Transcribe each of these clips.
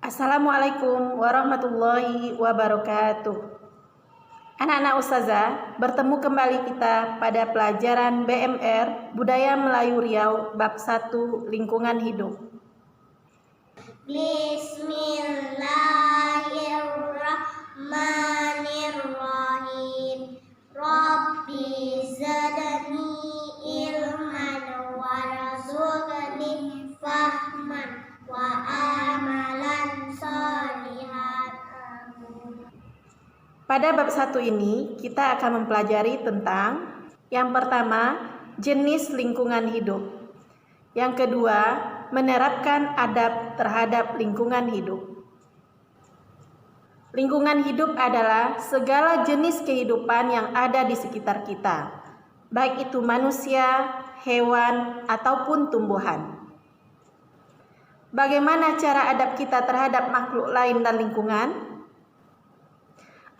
Assalamualaikum warahmatullahi wabarakatuh. Anak-anak Ustazah, bertemu kembali kita pada pelajaran BMR Budaya Melayu Riau bab 1 Lingkungan Hidup. Bismillahirrahmanirrahim. Rabbi zadani ilman warzuqni fahman wa amalan sholihan. Pada bab 1 ini kita akan mempelajari tentang yang pertama, jenis lingkungan hidup. Yang kedua, menerapkan adab terhadap lingkungan hidup. Lingkungan hidup adalah segala jenis kehidupan yang ada di sekitar kita, baik itu manusia, hewan, ataupun tumbuhan. Bagaimana cara adab kita terhadap makhluk lain dan lingkungan?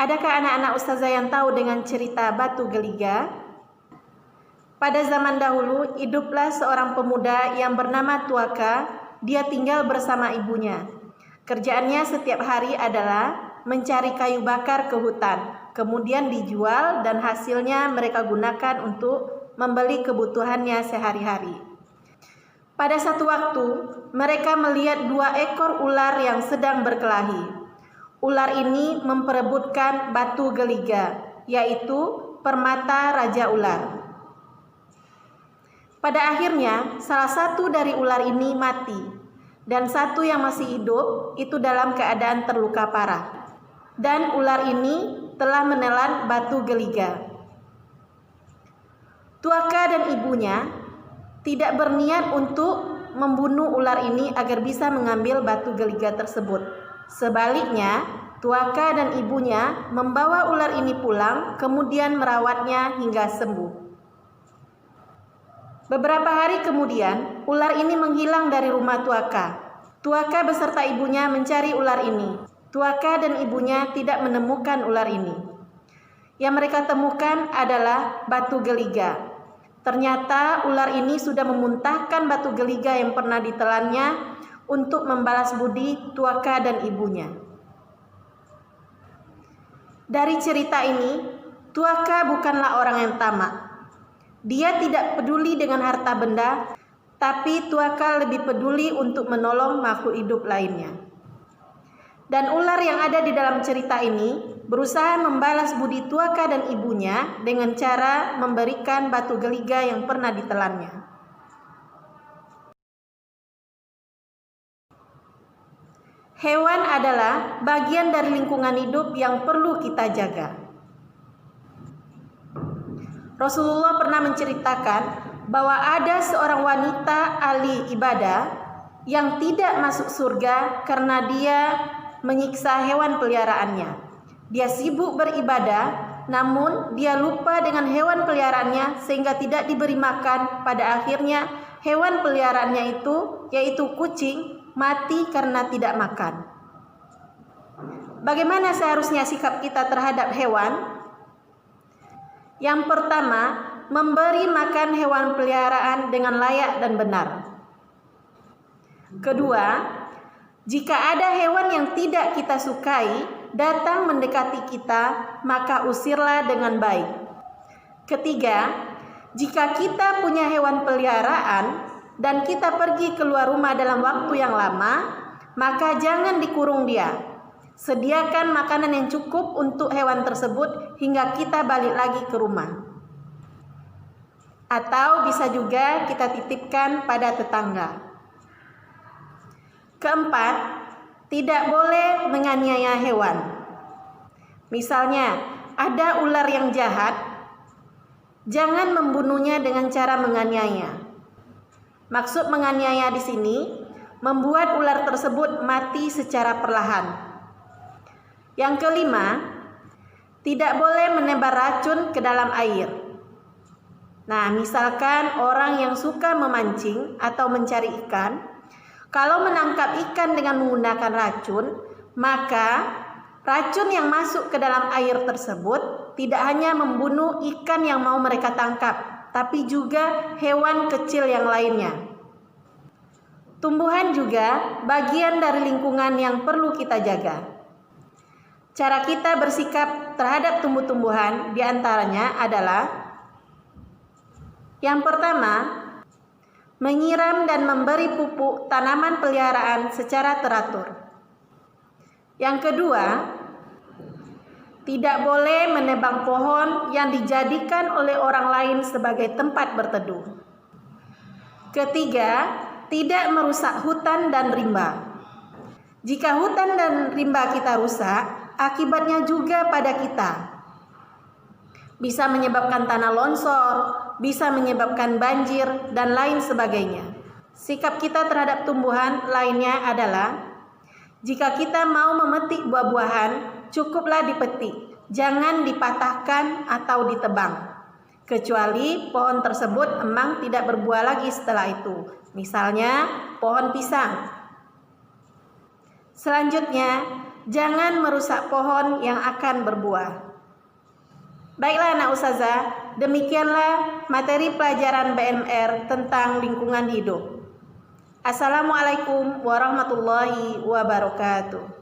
Adakah anak-anak Ustazah yang tahu dengan cerita batu geliga? Pada zaman dahulu, hiduplah seorang pemuda yang bernama Tuaka. Dia tinggal bersama ibunya. Kerjaannya setiap hari adalah mencari kayu bakar ke hutan, kemudian dijual dan hasilnya mereka gunakan untuk membeli kebutuhannya sehari-hari. Pada satu waktu, mereka melihat 2 ekor ular yang sedang berkelahi. Ular ini memperebutkan batu geliga, yaitu permata Raja Ular. Pada akhirnya, salah satu dari ular ini mati, dan satu yang masih hidup itu dalam keadaan terluka parah. Dan ular ini telah menelan batu geliga. Tuaka dan ibunya tidak berniat untuk membunuh ular ini agar bisa mengambil batu geliga tersebut. Sebaliknya, Tuaka dan ibunya membawa ular ini pulang, kemudian merawatnya hingga sembuh. Beberapa hari kemudian, ular ini menghilang dari rumah Tuaka. Tuaka beserta ibunya mencari ular ini. Tuaka dan ibunya tidak menemukan ular ini. Yang mereka temukan adalah batu geliga. Ternyata ular ini sudah memuntahkan batu geliga yang pernah ditelannya untuk membalas budi Tuaka dan ibunya. Dari cerita ini, Tuaka bukanlah orang yang tamak. Dia tidak peduli dengan harta benda, tapi Tuaka lebih peduli untuk menolong makhluk hidup lainnya. Dan ular yang ada di dalam cerita ini berusaha membalas budi Tuaka dan ibunya dengan cara memberikan batu geliga yang pernah ditelannya. Hewan adalah bagian dari lingkungan hidup yang perlu kita jaga. Rasulullah pernah menceritakan bahwa ada seorang wanita ahli ibadah yang tidak masuk surga karena dia menyiksa hewan peliharaannya. Dia sibuk beribadah, namun dia lupa dengan hewan peliharaannya sehingga tidak diberi makan. Pada akhirnya hewan peliharaannya itu, yaitu kucing, mati karena tidak makan. Bagaimana seharusnya sikap kita terhadap hewan? Yang pertama, memberi makan hewan peliharaan dengan layak dan benar. Kedua, jika ada hewan yang tidak kita sukai datang mendekati kita, maka usirlah dengan baik. Ketiga, jika kita punya hewan peliharaan dan kita pergi keluar rumah dalam waktu yang lama, maka jangan dikurung dia. Sediakan makanan yang cukup untuk hewan tersebut hingga kita balik lagi ke rumah. Atau bisa juga kita titipkan pada tetangga. Keempat, tidak boleh menganiaya hewan. Misalnya, ada ular yang jahat, jangan membunuhnya dengan cara menganiaya. Maksud menganiaya di sini membuat ular tersebut mati secara perlahan. Yang kelima, tidak boleh menebar racun ke dalam air. Nah, misalkan orang yang suka memancing atau mencari ikan, kalau menangkap ikan dengan menggunakan racun, maka racun yang masuk ke dalam air tersebut tidak hanya membunuh ikan yang mau mereka tangkap, tapi juga hewan kecil yang lainnya. Tumbuhan juga bagian dari lingkungan yang perlu kita jaga. Cara kita bersikap terhadap tumbuh-tumbuhan diantaranya adalah: yang pertama, menyiram dan memberi pupuk tanaman peliharaan secara teratur. Yang kedua, tidak boleh menebang pohon yang dijadikan oleh orang lain sebagai tempat berteduh. Ketiga, tidak merusak hutan dan rimba. Jika hutan dan rimba kita rusak, akibatnya juga pada kita. Bisa menyebabkan tanah longsor, bisa menyebabkan banjir, dan lain sebagainya. Sikap kita terhadap tumbuhan lainnya adalah: jika kita mau memetik buah-buahan, cukuplah dipetik, jangan dipatahkan atau ditebang. Kecuali pohon tersebut memang tidak berbuah lagi setelah itu. Misalnya pohon pisang. Selanjutnya, jangan merusak pohon yang akan berbuah. Baiklah anak ustazah, demikianlah materi pelajaran BMR tentang lingkungan hidup. Assalamualaikum warahmatullahi wabarakatuh.